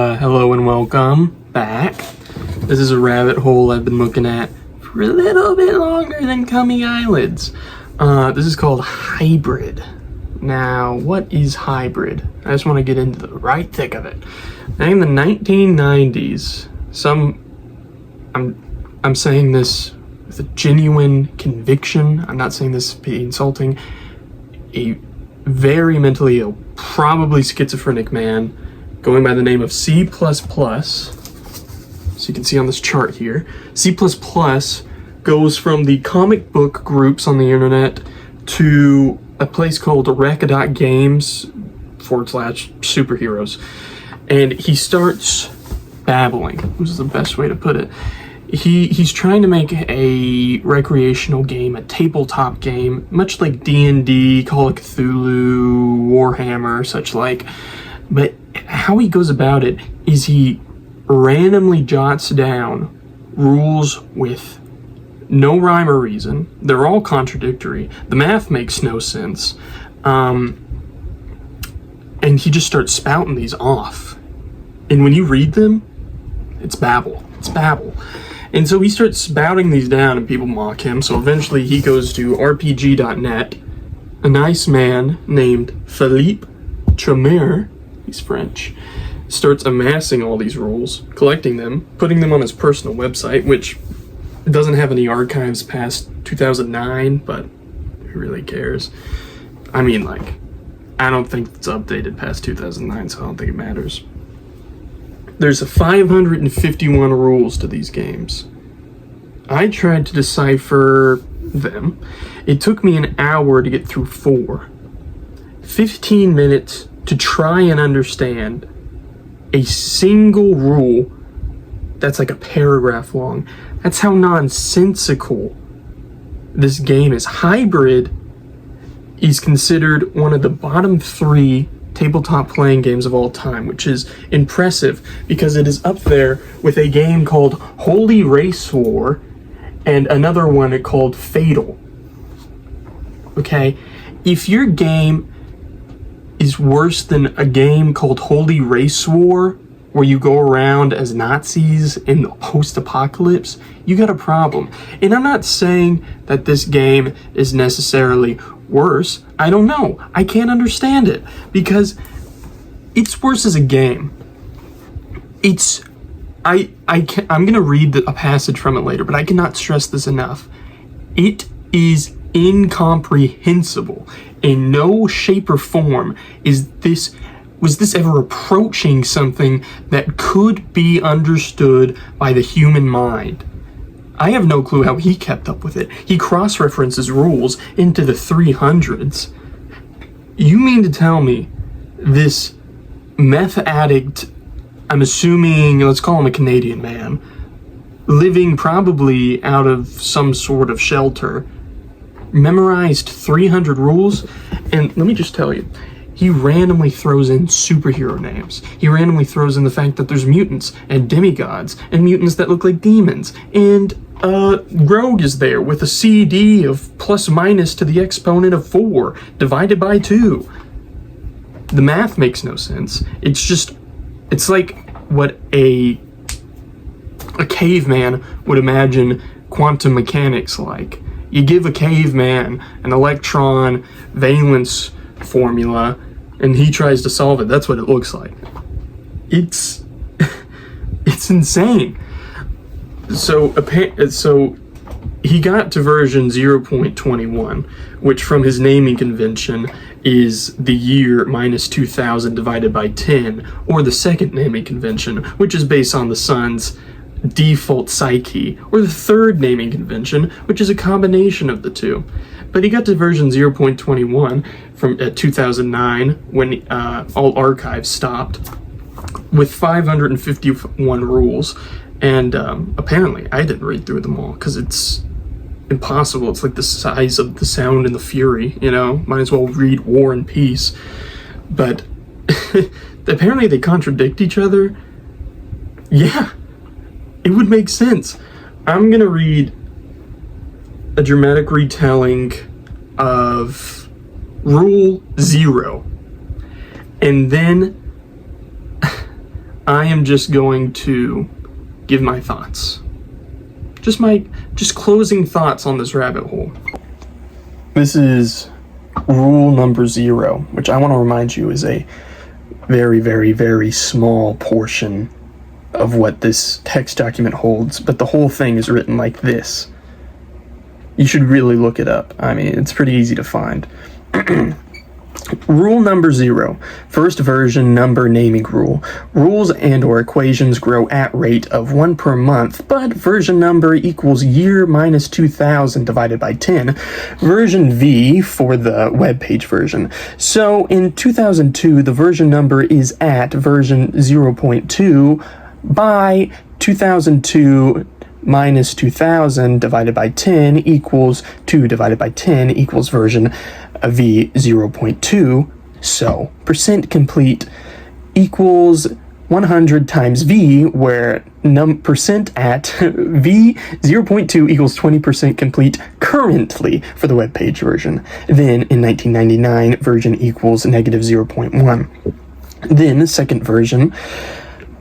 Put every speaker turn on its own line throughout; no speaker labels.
Hello and welcome back. This is a rabbit hole I've been looking at for a little bit longer than Cummy Eyelids. This is called hybrid. Now, what is hybrid? I just want to get into the right thick of it. Now, in the 1990s, I'm saying this with a genuine conviction. I'm not saying this to be insulting. A very mentally ill, probably schizophrenic man going by the name of C++, so you can see on this chart here, C++ goes from the comic book groups on the internet to a place called rec.games/superheroes, and he starts babbling. This is the best way to put it. He's trying to make a recreational game, a tabletop game, much like D&D, Call of Cthulhu, Warhammer, such like. But how he goes about it is he randomly jots down rules with no rhyme or reason. They're all contradictory. The math makes no sense. And he just starts spouting these off. And when you read them, it's babble. It's babble. And so he starts spouting these down and people mock him. So eventually he goes to RPG.net. A nice man named Philippe Tremere, he's French, starts amassing all these rules, collecting them, putting them on his personal website, which doesn't have any archives past 2009, but who really cares? I mean, like, I don't think it's updated past 2009, so I don't think it matters. There's 551 rules to these games. I tried to decipher them. It took me an hour to get through 4. 15 minutes to try and understand a single rule that's like a paragraph long. That's how nonsensical this game is. Hybrid is considered one of the bottom 3 tabletop playing games of all time, which is impressive because it is up there with a game called Holy Race War and another one called Fatal. Okay, if your game is worse than a game called Holy Race War, where you go around as Nazis in the post-apocalypse, you got a problem. And I'm not saying that this game is necessarily worse. I don't know. I can't understand it because it's worse as a game. I'm gonna read a passage from it later, but I cannot stress this enough. It is incomprehensible. In no shape or form was this ever approaching something that could be understood by the human mind. I have no clue how he kept up with it. He cross-references rules into the 300s. You mean to tell me this meth addict, I'm assuming, let's call him a Canadian man, living probably out of some sort of shelter, memorized 300 rules? And let me just tell you, he randomly throws in superhero names. He randomly throws in the fact that there's mutants and demigods and mutants that look like demons. And Rogue is there with a CD of plus minus to the exponent of 4 divided by 2. The math makes no sense. It's like what a caveman would imagine quantum mechanics like. You give a caveman an electron valence formula, and he tries to solve it. That's what it looks like. It's insane. So he got to version 0.21, which from his naming convention is the year minus 2000 divided by 10, or the second naming convention, which is based on the sun's default psyche, or the third naming convention, which is a combination of the two. But he got to version 0.21 from 2009 when all archives stopped, with 551 rules, and apparently I didn't read through them all because it's impossible. It's like the size of The Sound and the Fury, you know? Might as well read War and Peace. But apparently they contradict each other. Yeah, it would make sense. I'm gonna read a dramatic retelling of Rule 0, and then I am just going to give my thoughts. Just closing thoughts on this rabbit hole. This is rule number 0, which I want to remind you is a very, very, very small portion of what this text document holds, but the whole thing is written like this. You should really look it up. I mean, it's pretty easy to find. Rule number 0, first version number naming rule. Rules and or equations grow at rate of 1 per month, but version number equals year minus 2000 divided by 10. Version V for the web page version. So in 2002, the version number is at version 0.2 by 2002 minus 2000 divided by 10 equals 2 divided by 10 equals version V 0.2. So percent complete equals 100 times V, where percent at V 0.2 equals 20% complete currently for the web page version. Then in 1999, version equals negative 0.1. Then second version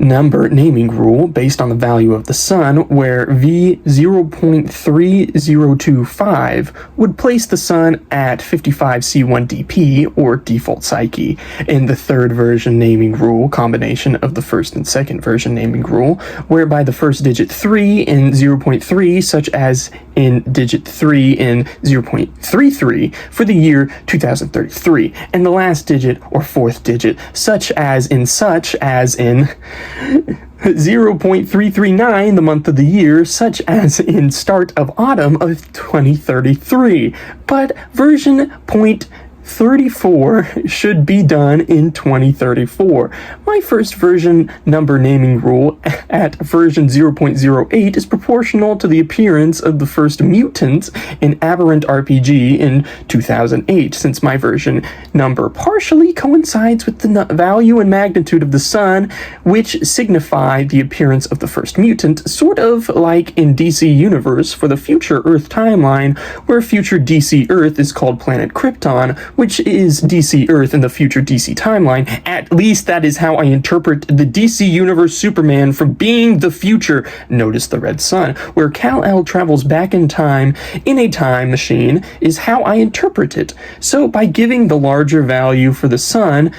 number naming rule based on the value of the sun, where V 0.3025 would place the sun at 55 C1 dp, or default Psyche. In the third version naming rule, combination of the first and second version naming rule, whereby the first digit 3 in 0.3, such as in digit 3 in 0.33 for the year 2033, and the last digit or fourth digit, such as in 0.339, the month of the year, such as in start of autumn of 2033. But version 0.34 should be done in 2034. My first version number naming rule at version 0.08 is proportional to the appearance of the first mutant in Aberrant RPG in 2008, since my version number partially coincides with the value and magnitude of the sun, which signify the appearance of the first mutant, sort of like in DC Universe for the future Earth timeline, where future DC Earth is called Planet Krypton, which is DC Earth in the future DC timeline. At least that is how I interpret the DC Universe Superman from being the future. Notice the red sun, where Kal-El travels back in time in a time machine, is how I interpret it. So by giving the larger value for the sun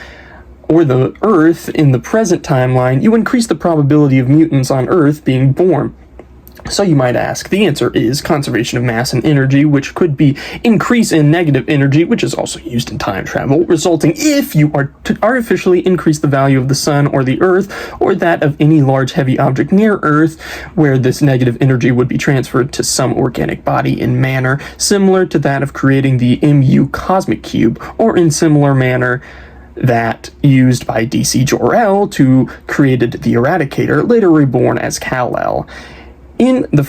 or the Earth in the present timeline, you increase the probability of mutants on Earth being born. So you might ask, the answer is conservation of mass and energy, which could be increase in negative energy, which is also used in time travel, resulting if you are to artificially increase the value of the sun or the earth, or that of any large heavy object near earth, where this negative energy would be transferred to some organic body in manner similar to that of creating the MU cosmic cube, or in similar manner that used by DC Jor-El to created the Eradicator, later reborn as Kal-El. In the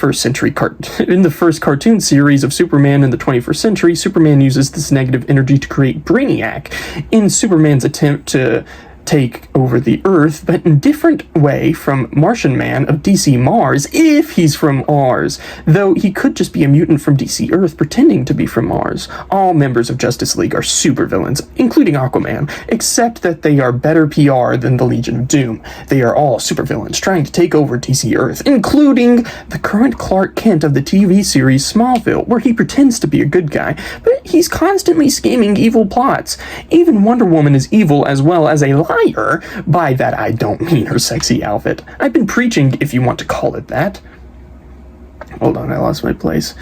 first cartoon series of Superman in the 21st century, Superman uses this negative energy to create Brainiac in Superman's attempt to take over the Earth, but in different way from Martian Man of DC Mars, if he's from Mars, though he could just be a mutant from DC Earth pretending to be from Mars. All members of Justice League are supervillains, including Aquaman, except that they are better PR than the Legion of Doom. They are all supervillains trying to take over DC Earth, including the current Clark Kent of the TV series Smallville, where he pretends to be a good guy, but he's constantly scheming evil plots. Even Wonder Woman is evil as well as a liar. By that I don't mean her sexy outfit. I've been preaching, if you want to call it that. Hold on, I lost my place.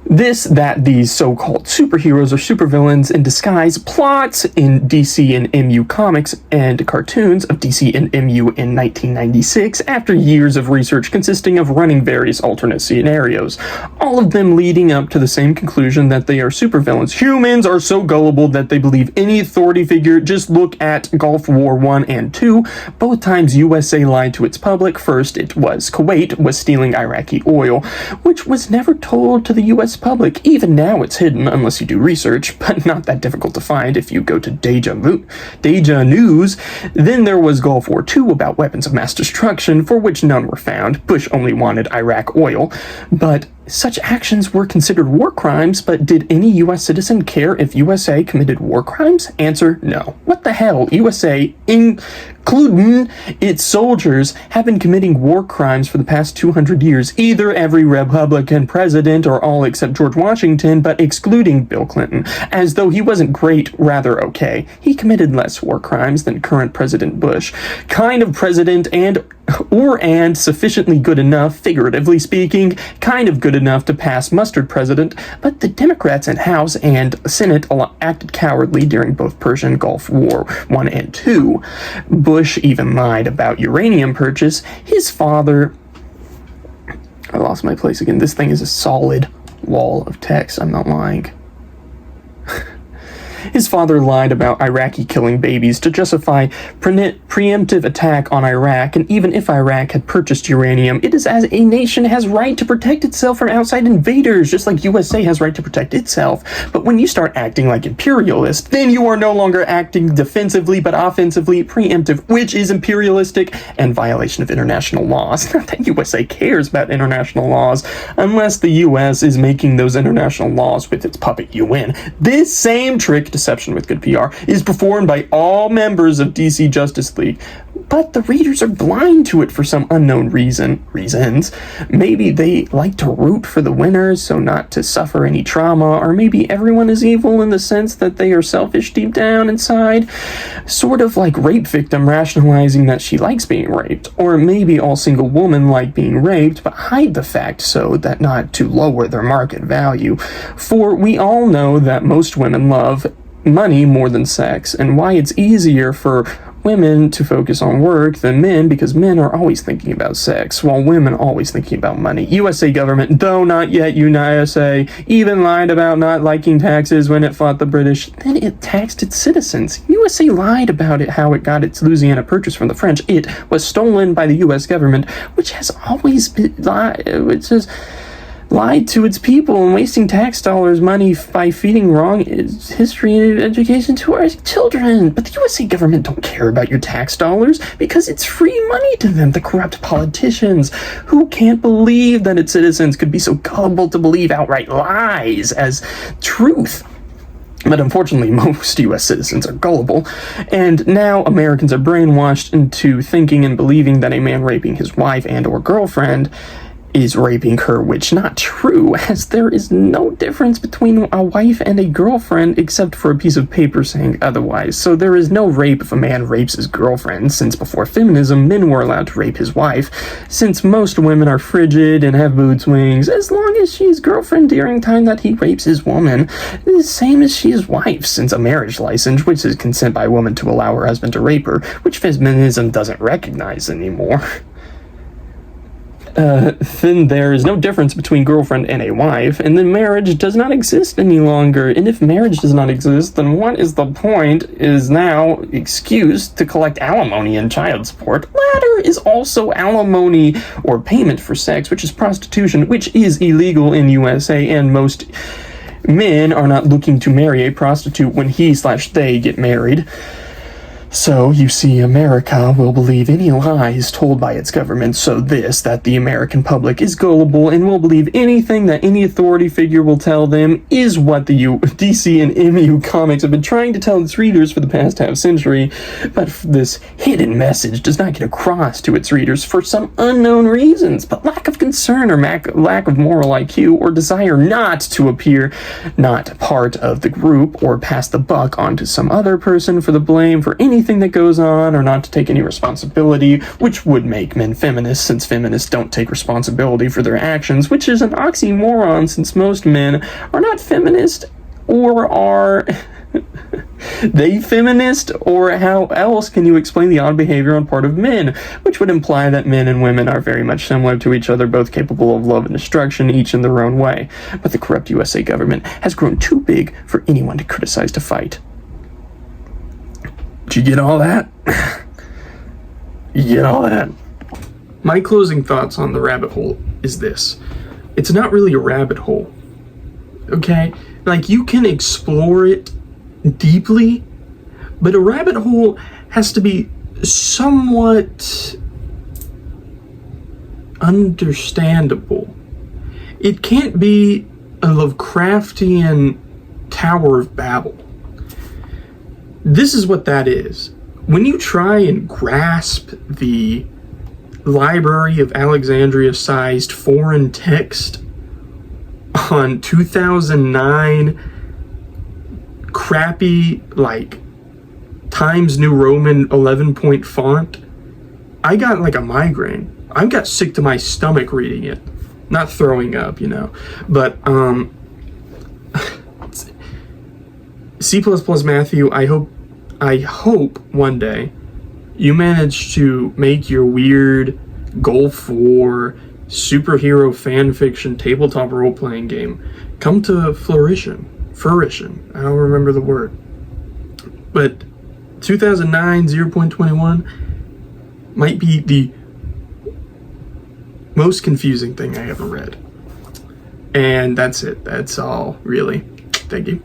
These so-called superheroes or supervillains in disguise plots in DC and MU comics and cartoons of DC and MU in 1996 after years of research consisting of running various alternate scenarios, all of them leading up to the same conclusion that they are supervillains. Humans are so gullible that they believe any authority figure. Just look at Gulf War I and II. Both times USA lied to its public. First, it was Kuwait was stealing Iraqi oil, which was never told to the US public. Even now it's hidden unless you do research, but not that difficult to find if you go to Deja News. Then there was Gulf War II about weapons of mass destruction, for which none were found. Bush only wanted Iraq oil, but
such actions were considered war crimes, but did any U.S. citizen care if USA committed war crimes? Answer, no. What the hell? USA, including its soldiers, have been committing war crimes for the past 200 years. Either every Republican president or all except George Washington, but excluding Bill Clinton. As though he wasn't great, rather okay. He committed less war crimes than current President Bush. Kind of president and sufficiently good enough, figuratively speaking, kind of good enough to pass mustard president, but the Democrats in House and Senate acted cowardly during both Persian Gulf War I and II. Bush even lied about uranium purchase. His father... I lost my place again. This thing is a solid wall of text. I'm not lying. His father lied about Iraqi killing babies to justify preemptive attack on Iraq, and even if Iraq had purchased uranium, it is as a nation has right to protect itself from outside invaders, just like USA has right to protect itself. But when you start acting like imperialist, then you are no longer acting defensively, but offensively preemptive, which is imperialistic and violation of international laws. Not that USA cares about international laws, unless the US is making those international laws with its puppet UN. This same trick, deception with good PR, is performed by all members of DC Justice League, but the readers are blind to it for some unknown reasons. Maybe they like to root for the winners so not to suffer any trauma, or maybe everyone is evil in the sense that they are selfish deep down inside, sort of like rape victim rationalizing that she likes being raped, or maybe all single women like being raped but hide the fact so that not to lower their market value. For we all know that most women love money more than sex, and why it's easier for women to focus on work than men, because men are always thinking about sex, while women are always thinking about money. USA government, though not yet USA, even lied about not liking taxes when it fought the British. Then it taxed its citizens. USA lied about it, how it got its Louisiana Purchase from the French. It was stolen by the US government, which has always been lied to its people and wasting tax dollars money by feeding wrong history and education to our children. But the USA government don't care about your tax dollars because it's free money to them, the corrupt politicians who can't believe that its citizens could be so gullible to believe outright lies as truth. But unfortunately, most U.S. citizens are gullible, and now Americans are brainwashed into thinking and believing that a man raping his wife and or girlfriend is raping her, which not true, as there is no difference between a wife and a girlfriend except for a piece of paper saying otherwise. So there is no rape if a man rapes his girlfriend, since before feminism, men were allowed to rape his wife. Since most women are frigid and have mood swings, as long as she is girlfriend during time that he rapes his woman, it is the same as she is wife, since a marriage license, which is consent by a woman to allow her husband to rape her, which feminism doesn't recognize anymore. Then there is no difference between girlfriend and a wife, and then marriage does not exist any longer. And if marriage does not exist, then what is the point is now excuse to collect alimony and child support. Latter is also alimony or payment for sex, which is prostitution, which is illegal in USA, and most men are not looking to marry a prostitute when he/they get married. So, you see, America will believe any lies told by its government, so that the American public is gullible and will believe anything that any authority figure will tell them is what the DC and MU comics have been trying to tell its readers for the past half century, but this hidden message does not get across to its readers for some unknown reasons, but lack of concern or lack of moral IQ or desire not to appear not part of the group or pass the buck on to some other person for the blame for anything that goes on, or not to take any responsibility, which would make men feminists, since feminists don't take responsibility for their actions, which is an oxymoron since most men are not feminist, or are they feminist, or how else can you explain the odd behavior on part of men, which would imply that men and women are very much similar to each other, both capable of love and destruction, each in their own way. But the corrupt USA government has grown too big for anyone to criticize to fight. Did you get all that? You get all that?
My closing thoughts on the rabbit hole is this. It's not really a rabbit hole. Okay? Like, you can explore it deeply, but a rabbit hole has to be somewhat understandable. it can't be a Lovecraftian Tower of Babel. This is what that is. When you try and grasp the Library of Alexandria-sized foreign text on 2009 crappy, like, Times New Roman 11-point font, I got like a migraine. I got sick to my stomach reading it. Not throwing up, you know. But, C++ Matthew, I hope one day you manage to make your weird Gulf War superhero fanfiction tabletop role-playing game come to fruition. I don't remember the word. But 2009 0.21 might be the most confusing thing I ever read. And that's it. That's all, really. Thank you.